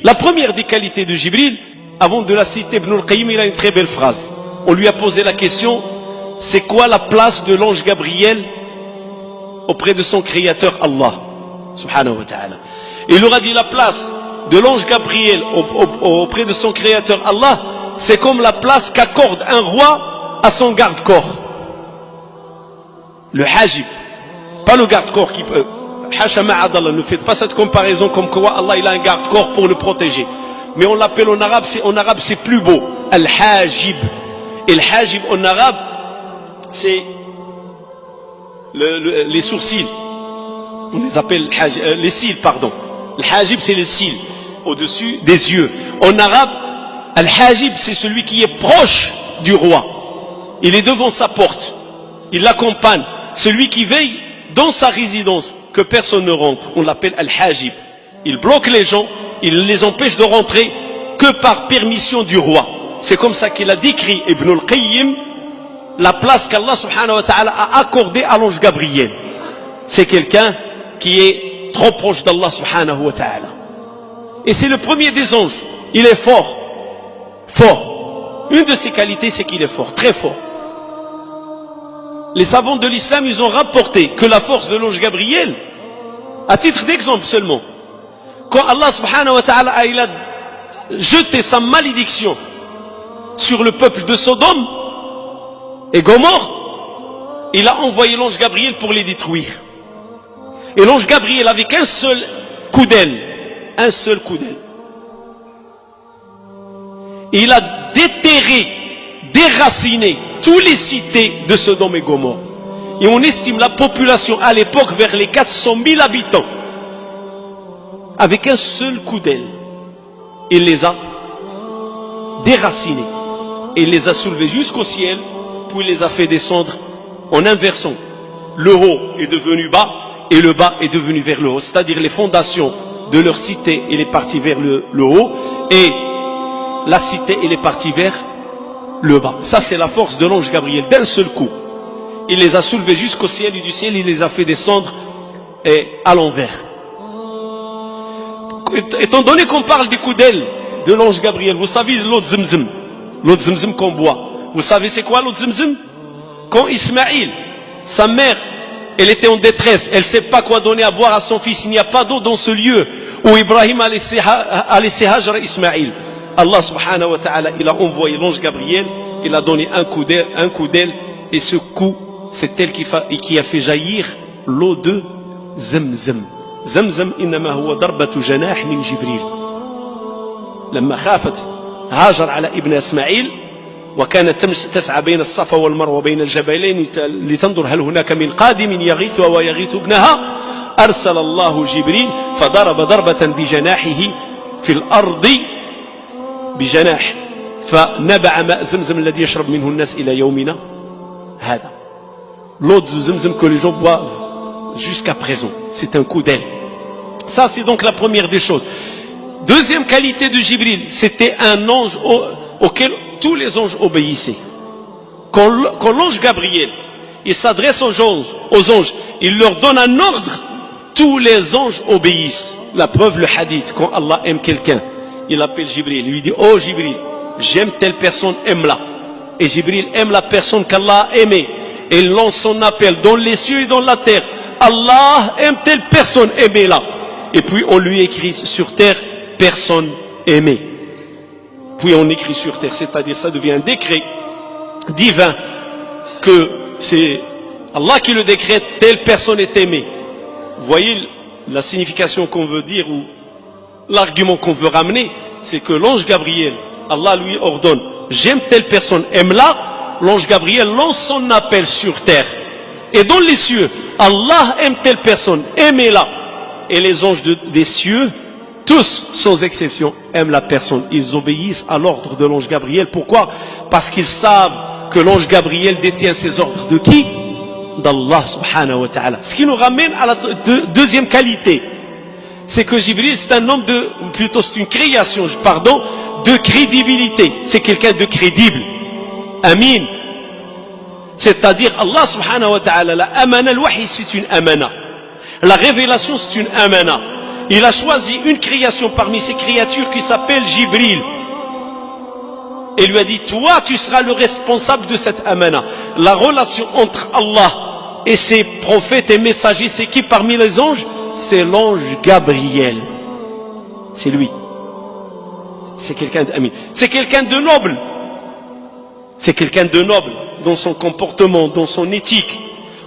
La première des qualités de Jibril, avant de la citer, Ibn al-Qayyim, il a une très belle phrase. On lui a posé la question, c'est quoi la place de l'ange Gabriel auprès de son créateur Allah, subhanahu wa ta'ala. Il leur a dit, la place de l'ange Gabriel auprès de son créateur Allah, c'est comme la place qu'accorde un roi à son garde-corps. Le hajib, pas le garde-corps qui peut... Hasha ma'adallah, ne faites pas cette comparaison comme quoi Allah il a un garde-corps pour le protéger. Mais on l'appelle en arabe c'est plus beau. Al-hajib. Et le hajib en arabe, c'est les sourcils. On les appelle les cils, pardon. Le hajib c'est les cils, au-dessus des yeux. En arabe, al-hajib c'est celui qui est proche du roi. Il est devant sa porte. Il l'accompagne. Celui qui veille dans sa résidence, que personne ne rentre. On l'appelle al-hajib. Il bloque les gens, il les empêche de rentrer que par permission du roi. C'est comme ça qu'il a décrit Ibn al-Qayyim la place qu'Allah subhanahu wa ta'ala a accordée à l'ange Gabriel. C'est quelqu'un qui est trop proche d'Allah subhanahu wa ta'ala. Et c'est le premier des anges. Il est fort. Fort. Une de ses qualités, c'est qu'il est fort, très fort. Les savants de l'islam, ils ont rapporté que la force de l'ange Gabriel, à titre d'exemple seulement, quand Allah subhanahu wa ta'ala il a jeté sa malédiction sur le peuple de Sodome et Gomorrhe, il a envoyé l'ange Gabriel pour les détruire. Et l'ange Gabriel, avec un seul coup d'aile, il a déterré, déraciné tous les cités de Sodome et Gomorrhe. Et on estime la population à l'époque vers les 400 000 habitants. Avec un seul coup d'aile, il les a déracinés. Et il les a soulevés jusqu'au ciel, puis il les a fait descendre en inversant. Le haut est devenu bas et le bas est devenu vers le haut. C'est-à-dire les fondations de leur cité, il est parti vers le haut et la cité, il est parti vers le bas. Ça, c'est la force de l'ange Gabriel, d'un seul coup. Il les a soulevés jusqu'au ciel et du ciel, il les a fait descendre à l'envers. Étant donné qu'on parle des coups d'aile de l'ange Gabriel, vous savez l'eau de Zamzam qu'on boit. Vous savez c'est quoi l'eau de Zamzam? Quand Ismaïl, sa mère, elle était en détresse, elle ne sait pas quoi donner à boire à son fils, il n'y a pas d'eau dans ce lieu où Ibrahim a laissé Hajar Ismaïl. Allah subhanahu wa ta'ala, il a envoyé l'ange Gabriel, il a donné un coup d'aile, et ce coup, c'est elle qui a fait jaillir l'eau de Zamzam. زمزم إنما هو ضربة جناح من جبريل لما خافت هاجر على ابن إسماعيل وكانت تسعى بين الصفا والمروة بين الجبلين لتنظر هل هناك من قادم يغيثها ويغيث ابنها أرسل الله جبريل فضرب ضربة بجناحه في الأرض بجناح فنبع ماء زمزم الذي يشرب منه الناس إلى يومنا هذا. L'eau de Zamzam que les gens boivent jusqu'à présent, c'est un coup d'aile. Ça, c'est donc la première des choses. Deuxième qualité de Jibril, c'était un ange auquel tous les anges obéissaient. Quand l'ange Gabriel, il s'adresse aux anges, il leur donne un ordre, tous les anges obéissent. La preuve, le hadith, quand Allah aime quelqu'un, il appelle Jibril, il lui dit, oh Jibril, j'aime telle personne, aime-la. Et Jibril aime la personne qu'Allah a aimée. Et il lance son appel dans les cieux et dans la terre. Allah aime telle personne, aimez-la. Et puis on lui écrit sur terre, personne aimée. Puis on écrit sur terre, c'est-à-dire ça devient un décret divin que c'est Allah qui le décrète, telle personne est aimée. Vous voyez la signification qu'on veut dire ou l'argument qu'on veut ramener, c'est que l'ange Gabriel, Allah lui ordonne, j'aime telle personne, aime-la. L'ange Gabriel lance son appel sur terre. Et dans les cieux, Allah aime telle personne, aimez-la. Et les anges des cieux, tous, sans exception, aiment la personne. Ils obéissent à l'ordre de l'ange Gabriel. Pourquoi? Parce qu'ils savent que l'ange Gabriel détient ces ordres de qui? D'Allah subhanahu wa ta'ala. Ce qui nous ramène à la deuxième qualité. C'est que Jibril, c'est un homme ou plutôt c'est une création, de crédibilité. C'est quelqu'un de crédible. Amin. C'est-à-dire Allah subhanahu wa ta'ala, la amana, le wahi c'est une amana. La révélation c'est une amana. il a choisi une création parmi ces créatures qui s'appelle Jibril. Et lui a dit, toi tu seras le responsable de cette amana. La relation entre Allah et ses prophètes et messagers, c'est qui parmi les anges? C'est l'ange Gabriel. C'est lui. C'est quelqu'un d'ami. C'est quelqu'un de noble. C'est quelqu'un de noble dans son comportement, dans son éthique.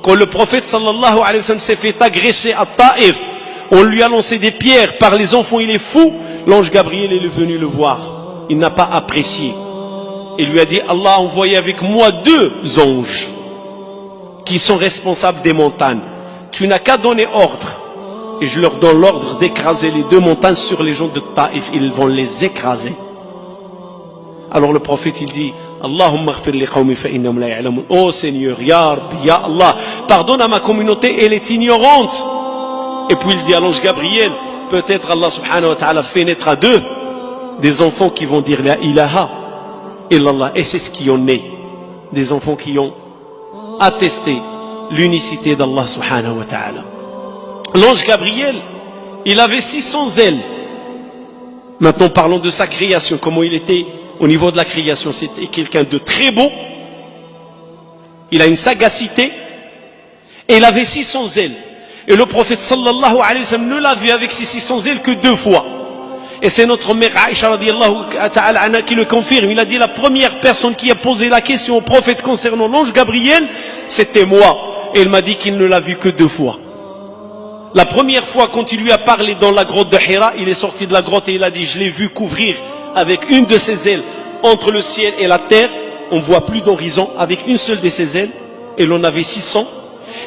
Quand le prophète sallallahu alayhi wa sallam s'est fait agresser à Taïf, on lui a lancé des pierres par les enfants, il est fou. L'ange Gabriel est venu le voir. Il n'a pas apprécié. Il lui a dit, Allah a envoyé avec moi 2 anges qui sont responsables des montagnes. Tu n'as qu'à donner ordre. Et je leur donne l'ordre d'écraser les 2 montagnes sur les gens de Taïf. Ils vont les écraser. Alors le prophète il dit, Allahumma ghfir li qawmi fa innahum la ya'lamun. Oh Seigneur, ya Rabbi, ya Allah, pardonne à ma communauté, elle est ignorante. Et puis il dit à l'ange Gabriel, peut-être Allah subhanahu wa ta'ala fait naître à 2 des enfants qui vont dire la ilaha illallah. Et c'est ce qui en est. Des enfants qui ont attesté l'unicité d'Allah subhanahu wa ta'ala. L'ange Gabriel, il avait 600 ailes. Maintenant parlons de sa création, comment il était au niveau de la création. C'était quelqu'un de très beau. Il a une sagacité. Et il avait 600 ailes. Et le prophète sallallahu alayhi wa sallam ne l'a vu avec ses 600 ailes que 2 fois. Et c'est notre mère Aïcha radiallahu ta'ala anha qui le confirme. Il a dit, la première personne qui a posé la question au prophète concernant l'ange Gabriel, c'était moi. Et il m'a dit qu'il ne l'a vu que 2 fois. La première fois, quand il lui a parlé dans la grotte de Hira, il est sorti de la grotte et il a dit, je l'ai vu couvrir avec une de ses ailes entre le ciel et la terre. On ne voit plus d'horizon avec une seule de ses ailes. Et l'on avait 600.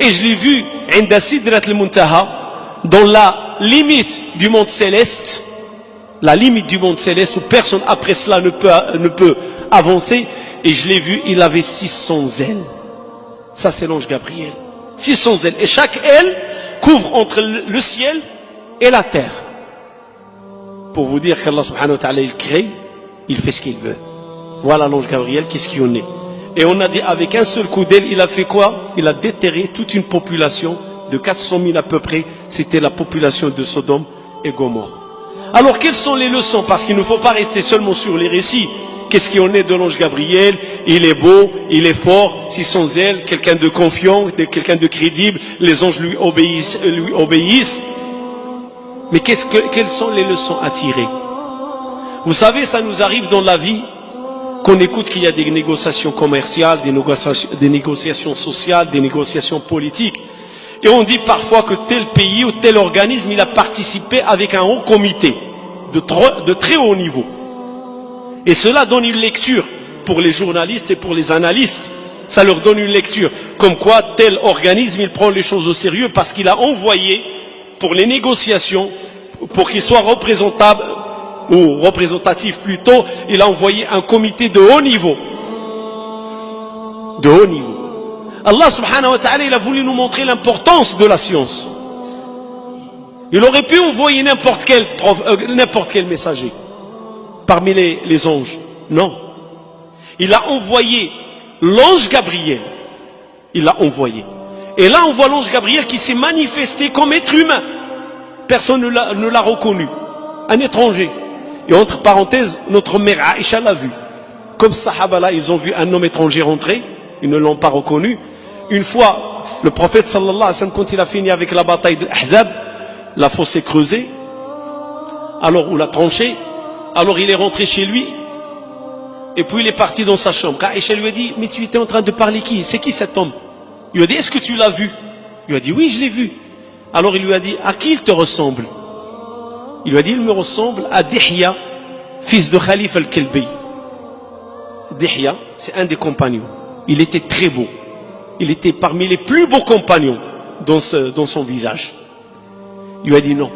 Et je l'ai vu, Inda Sidrat al-Muntaha, dans la limite du monde céleste. La limite du monde céleste où personne après cela ne peut avancer. Et je l'ai vu, il avait 600 ailes. Ça c'est l'ange Gabriel. 600 ailes. Et chaque aile couvre entre le ciel et la terre. Pour vous dire qu'Allah subhanahu wa ta'ala il crée, il fait ce qu'il veut. Voilà l'ange Gabriel, qu'est-ce qu'il en est. Et on a dit avec un seul coup d'aile, il a fait quoi? Il a déterré toute une population de 400 000 à peu près. C'était la population de Sodome et Gomorrhe. Alors quelles sont les leçons? Parce qu'il ne faut pas rester seulement sur les récits. Qu'est-ce qui en est de l'ange Gabriel? Il est beau, il est fort, 600 ailes, quelqu'un de confiant, quelqu'un de crédible, les anges lui obéissent. Mais quelles sont les leçons à tirer? Vous savez, ça nous arrive dans la vie qu'on écoute qu'il y a des négociations commerciales, des négociations sociales, des négociations politiques. Et on dit parfois que tel pays ou tel organisme, il a participé avec un haut comité de très haut niveau. Et cela donne une lecture pour les journalistes et pour les analystes. Ça leur donne une lecture. Comme quoi tel organisme, il prend les choses au sérieux parce qu'il a envoyé pour les négociations, pour qu'ils soient représentables, ou représentatifs plutôt, il a envoyé un comité de haut niveau. De haut niveau. Allah subhanahu wa ta'ala, il a voulu nous montrer l'importance de la science. Il aurait pu envoyer n'importe quel messager parmi les anges. Non. Il a envoyé l'ange Gabriel. Il l'a envoyé. Et là, on voit l'ange Gabriel qui s'est manifesté comme être humain. Personne ne l'a reconnu. Un étranger. Et entre parenthèses, notre mère Aïcha l'a vu. Comme Sahaba là, ils ont vu un homme étranger rentrer. Ils ne l'ont pas reconnu. Une fois, le prophète sallallahu alayhi wa sallam, quand il a fini avec la bataille de Ahzab, la fosse est creusée. Alors, on l'a tranché. Alors, il est rentré chez lui. Et puis, il est parti dans sa chambre. Aïcha lui a dit, mais tu étais en train de parler qui? C'est qui cet homme? Il lui a dit, est-ce que tu l'as vu? Il lui a dit, oui, je l'ai vu. Alors, il lui a dit, à qui il te ressemble? Il lui a dit, il me ressemble à Dihya, fils de Khalif al-Kalbi. Dihya, c'est un des compagnons. Il était très beau. Il était parmi les plus beaux compagnons dans son visage. Il lui a dit non.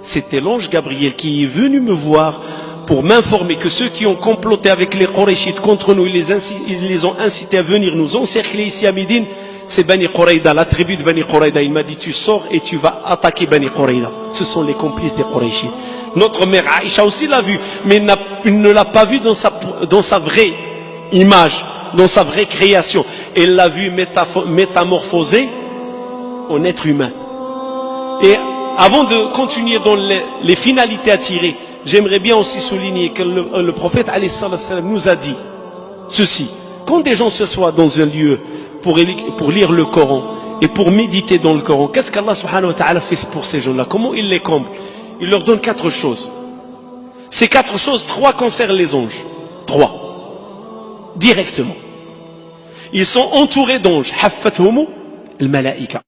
C'était l'ange Gabriel qui est venu me voir pour m'informer que ceux qui ont comploté avec les Qurayshites contre nous, ils les ont incités à venir nous encercler ici à Médine. C'est Bani Quraïda, la tribu de Bani Quraïda. Il m'a dit, tu sors et tu vas attaquer Bani Quraïda. Ce sont les complices des Qurayshites. Notre mère Aïcha aussi l'a vu, mais il ne l'a pas vu dans sa vraie image, dans sa vraie création. Elle l'a vu métamorphosé en être humain. Et Avant de continuer dans les finalités à tirer, j'aimerais bien aussi souligner que le prophète alayhi salam nous a dit ceci. Quand des gens s'assoient dans un lieu pour lire le Coran et pour méditer dans le Coran, qu'est-ce qu'Allah subhanahu wa ta'ala fait pour ces gens-là? Comment il les comble? Il leur donne 4 choses. Ces 4 choses, 3 concernent les anges. 3. Directement. Ils sont entourés d'anges. Haffathumu al-malaika.